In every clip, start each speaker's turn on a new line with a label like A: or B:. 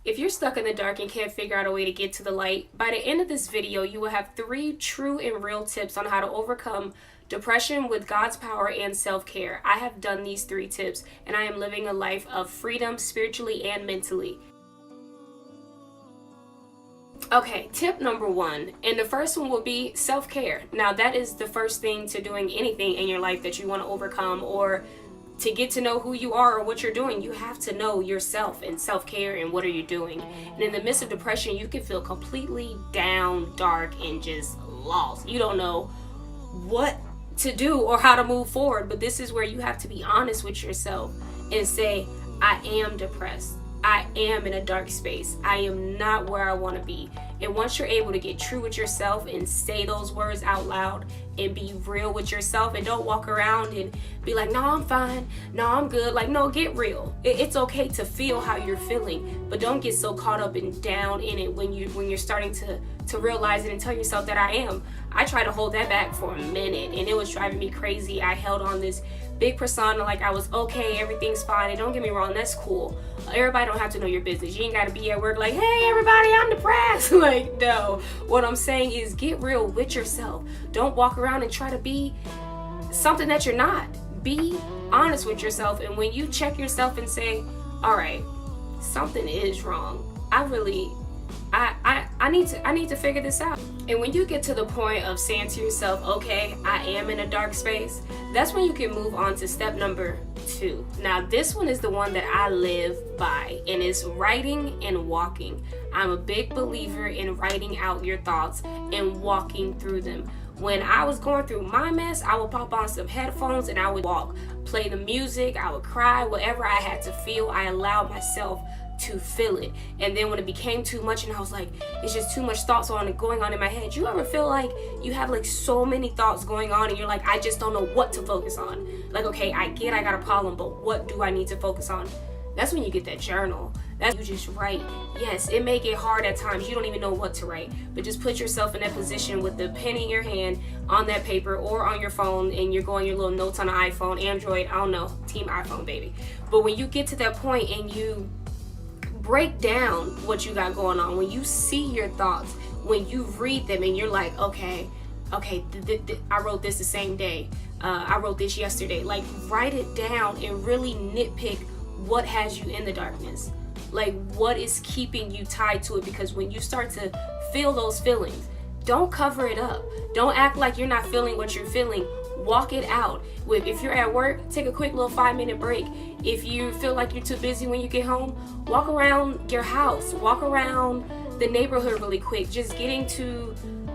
A: If you're stuck in the dark and can't figure out a way to get to the light, by the end of this video, you will have 3 true and real tips on how to overcome depression with God's power and self-care. I have done these 3 tips, and I am living a life of freedom spiritually and mentally. Okay, tip number 1, and the first one will be self-care. Now, that is the first thing to doing anything in your life that you want to overcome or to get to know who you are or what you're doing. You have to know yourself and self-care and what are you doing. And in the midst of depression, you can feel completely down, dark, and just lost. You don't know what to do or how to move forward, but this is where you have to be honest with yourself and say, I am depressed. I am in a dark space. I am not where I want to be. And once you're able to get true with yourself and say those words out loud and be real with yourself and don't walk around and be like, no, I'm fine. No, I'm good. Like, no, get real. It's okay to feel how you're feeling, but don't get so caught up and down in it when you're starting to realize it and tell yourself that I am. I tried to hold that back for a minute and it was driving me crazy. I held on this big persona like I was okay, everything's fine, and don't get me wrong, that's cool. Everybody don't have to know your business. You ain't got to be at work like, hey everybody, I'm depressed. Like, no. What I'm saying is get real with yourself. Don't walk around and try to be something that you're not. Be honest with yourself, and when you check yourself and say, all right, something is wrong. I need to figure this out. And when you get to the point of saying to yourself, okay, I am in a dark space, that's when you can move on to step number 2. Now, this one is the one that I live by, and it's writing and walking. I'm a big believer in writing out your thoughts and walking through them. When I was going through my mess, I would pop on some headphones and I would walk, play the music, I would cry, whatever I had to feel, I allowed myself to feel it. And then when it became too much and I was like, it's just too much thoughts going on in my head. You ever feel like you have like so many thoughts going on and you're like, I just don't know what to focus on? Like, okay, I got a problem, but what do I need to focus on? That's when you get that journal. That's you just write. Yes, it may get hard at times. You don't even know what to write, but just put yourself in that position with the pen in your hand on that paper or on your phone, and you're going your little notes on an iPhone, Android, I don't know, team iPhone, baby. But when you get to that point and you break down what you got going on, when you see your thoughts, when you read them and you're like, okay, I wrote this the same day, I wrote this yesterday. Like, write it down and really nitpick what has you in the darkness, like what is keeping you tied to it. Because when you start to feel those feelings, don't cover it up. Don't act like you're not feeling what you're feeling. Walk it out. If you're at work, take a quick little 5-minute break. If you feel like you're too busy when you get home, walk around your house, walk around the neighborhood really quick. Just getting to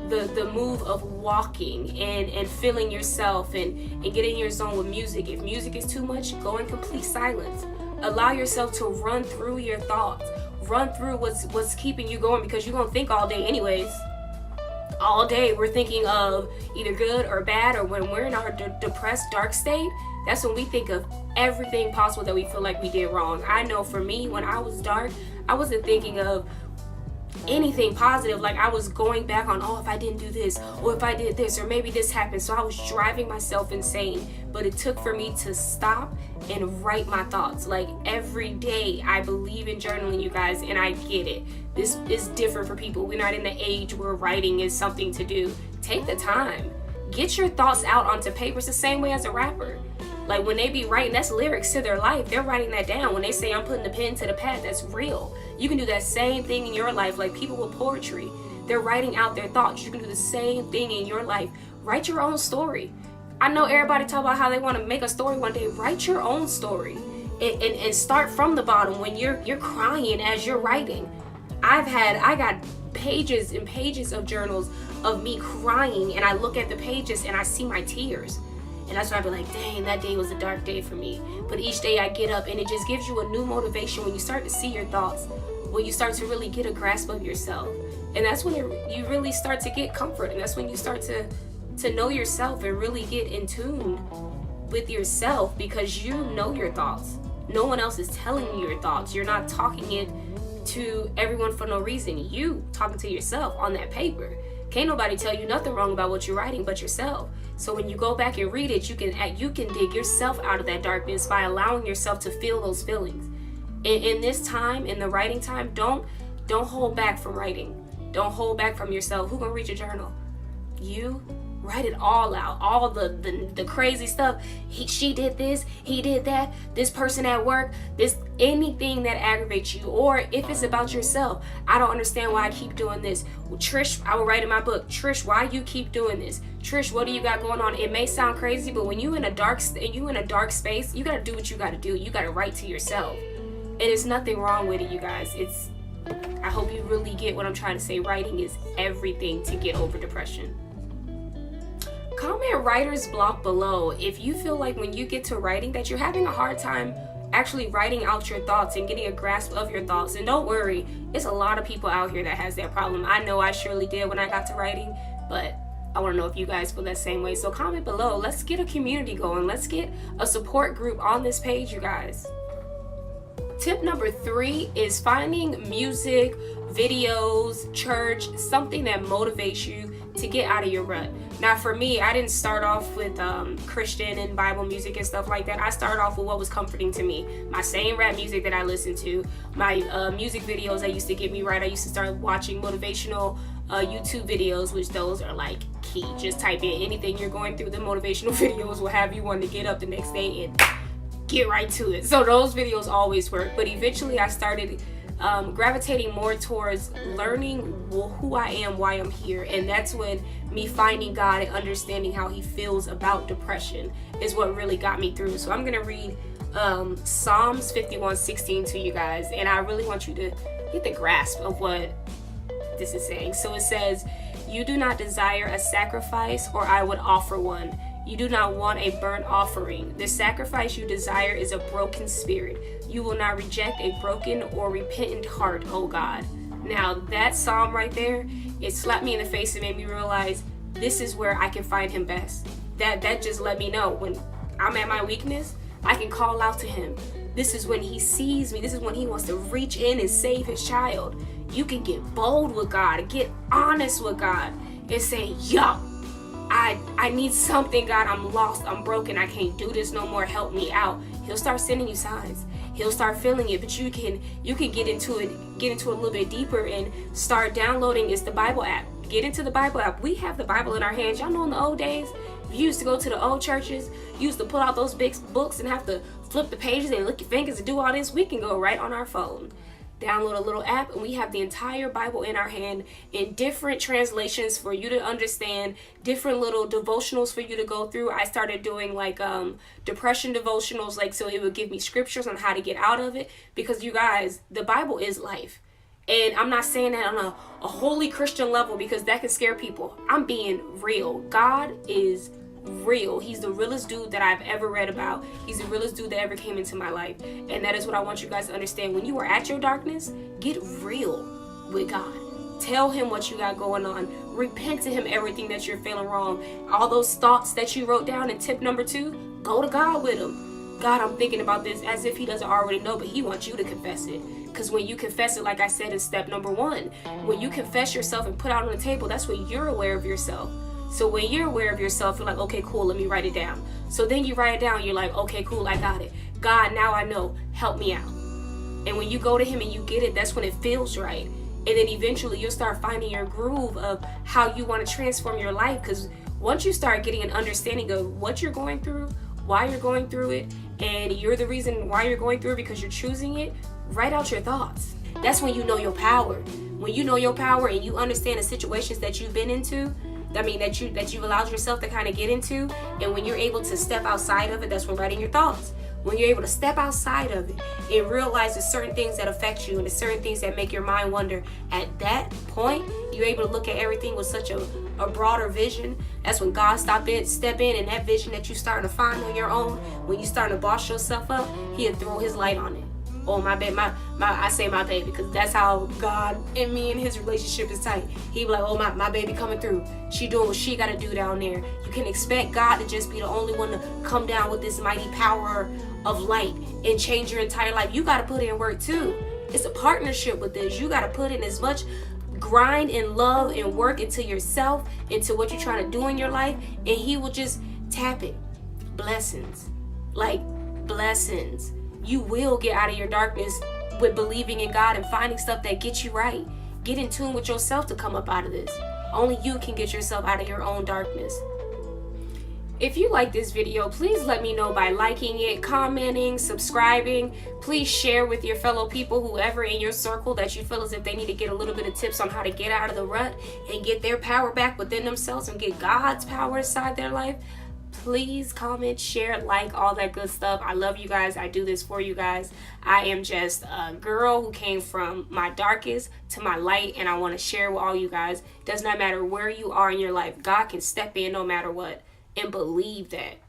A: the move of walking and feeling yourself and getting in your zone with music. If music is too much, go in complete silence. Allow yourself to run through your thoughts. Run through what's keeping you going, because you're gonna think all day anyways. All day we're thinking of either good or bad, or when we're in our depressed, dark state, that's when we think of everything possible that we feel like we did wrong. I know for me, when I was dark, I wasn't thinking of anything positive. Like, I was going back on, oh, if I didn't do this, or if I did this, or maybe this happened. So I was driving myself insane. But it took for me to stop and write my thoughts. Like, every day I believe in journaling, you guys, and I get it. This is different for people. We're not in the age where writing is something to do. Take the time. Get your thoughts out onto paper. It's the same way as a rapper. Like, when they be writing, that's lyrics to their life. They're writing that down. When they say, I'm putting the pen to the pad, that's real. You can do that same thing in your life. Like, people with poetry, they're writing out their thoughts. You can do the same thing in your life. Write your own story. I know everybody talk about how they want to make a story one day. Write your own story and start from the bottom when you're crying as you're writing. I got pages and pages of journals of me crying, and I look at the pages and I see my tears. And that's when I be like, dang, that day was a dark day for me. But each day I get up, and it just gives you a new motivation when you start to see your thoughts, when you start to really get a grasp of yourself. And that's when you really start to get comfort, and that's when you start to know yourself and really get in tune with yourself, because you know your thoughts. No one else is telling you your thoughts. You're not talking it to everyone for no reason. You talking to yourself on that paper. Can't nobody tell you nothing wrong about what you're writing but yourself. So when you go back and read it, you can dig yourself out of that darkness by allowing yourself to feel those feelings. In this time, in the writing time, don't hold back from writing. Don't hold back from yourself. Who gonna read your journal? You. Write it all out, all the crazy stuff. She did this, he did that, this person at work, this, anything that aggravates you. Or if it's about yourself, I don't understand why I keep doing this. Well, Trish, I will write in my book, Trish, why you keep doing this? Trish, what do you got going on? It may sound crazy, but when you in a dark space, you gotta do what you gotta do. You gotta write to yourself. And there's nothing wrong with it, you guys. I hope you really get what I'm trying to say. Writing is everything to get over depression. Comment writer's block below if you feel like when you get to writing that you're having a hard time actually writing out your thoughts and getting a grasp of your thoughts. And don't worry, it's a lot of people out here that has that problem. I know I surely did when I got to writing, but I want to know if you guys feel that same way. So comment below. Let's get a community going. Let's get a support group on this page, you guys. Tip number 3 is finding music, videos, church, something that motivates you to get out of your rut. Now for me, I didn't start off with Christian and Bible music and stuff like that. I started off with what was comforting to me. My same rap music that I listened to, my music videos that used to get me right. I used to start watching motivational YouTube videos, which those are like key. Just type in anything you're going through. The motivational videos will have you want to get up the next day and get right to it. So those videos always work. But eventually I started gravitating more towards learning who I am, why I'm here. And that's when me finding God and understanding how he feels about depression is what really got me through. So I'm going to read Psalms 51:16 to you guys. And I really want you to get the grasp of what this is saying. So it says, "You do not desire a sacrifice, or I would offer one. You do not want a burnt offering. The sacrifice you desire is a broken spirit. You will not reject a broken or repentant heart, oh God." Now that psalm right there, it slapped me in the face and made me realize this is where I can find him best. That just let me know when I'm at my weakness, I can call out to him. This is when he sees me. This is when he wants to reach in and save his child. You can get bold with God and get honest with God and say, yo, I need something, God. I'm lost. I'm broken. I can't do this no more. Help me out. He'll start sending you signs. He'll start feeling it, but you can get into it a little bit deeper and start downloading. It's the Bible app. Get into the Bible app. We have the Bible in our hands. Y'all know in the old days, you used to go to the old churches, you used to pull out those big books and have to flip the pages and lick your fingers and do all this. We can go right on our phone. Download a little app and we have the entire Bible in our hand in different translations for you to understand, different little devotionals for you to go through. I started doing like depression devotionals, like so it would give me scriptures on how to get out of it, because you guys, the Bible is life. And I'm not saying that on a holy Christian level because that can scare people. I'm being real. God is real. He's the realest dude that I've ever read about. He's the realest dude that ever came into my life. And that is what I want you guys to understand. When you are at your darkness, get real with God. Tell him what you got going on. Repent to him everything that you're feeling wrong. All those thoughts that you wrote down in tip number 2, go to God with him. God, I'm thinking about this, as if he doesn't already know, but he wants you to confess it. Because when you confess it, like I said in step number 1, when you confess yourself and put out on the table, that's when you're aware of yourself. So when you're aware of yourself, you're like, okay, cool, let me write it down. So then you write it down, you're like, okay, cool, I got it. God, now I know, help me out. And when you go to him and you get it, that's when it feels right. And then eventually you'll start finding your groove of how you want to transform your life. Because once you start getting an understanding of what you're going through, why you're going through it, and you're the reason why you're going through it because you're choosing it, write out your thoughts. That's when you know your power. When you know your power and you understand the situations that you've been into, that you've allowed yourself to kind of get into, and when you're able to step outside of it, that's when writing your thoughts. When you're able to step outside of it and realize there's certain things that affect you and there's certain things that make your mind wander, at that point, you're able to look at everything with such a broader vision. That's when God step in, and that vision that you're starting to find on your own, when you starting to boss yourself up, he'll throw his light on it. Oh, my babe, I say my baby because that's how God and me and his relationship is tight. He be like, oh, my baby coming through. She doing what she got to do down there. You can expect God to just be the only one to come down with this mighty power of light and change your entire life. You got to put in work too. It's a partnership with this. You got to put in as much grind and love and work into yourself, into what you're trying to do in your life, and he will just tap it. Blessings. Like blessings. You will get out of your darkness with believing in God and finding stuff that gets you right. Get in tune with yourself to come up out of this. Only you can get yourself out of your own darkness. If you like this video, please let me know by liking it, commenting, subscribing. Please share with your fellow people, whoever in your circle that you feel as if they need to get a little bit of tips on how to get out of the rut and get their power back within themselves and get God's power inside their life. Please comment, share, like, all that good stuff. I love you guys. I do this for you guys. I am just a girl who came from my darkest to my light, and I want to share with all you guys. Does not matter where you are in your life. God can step in no matter what. And believe that.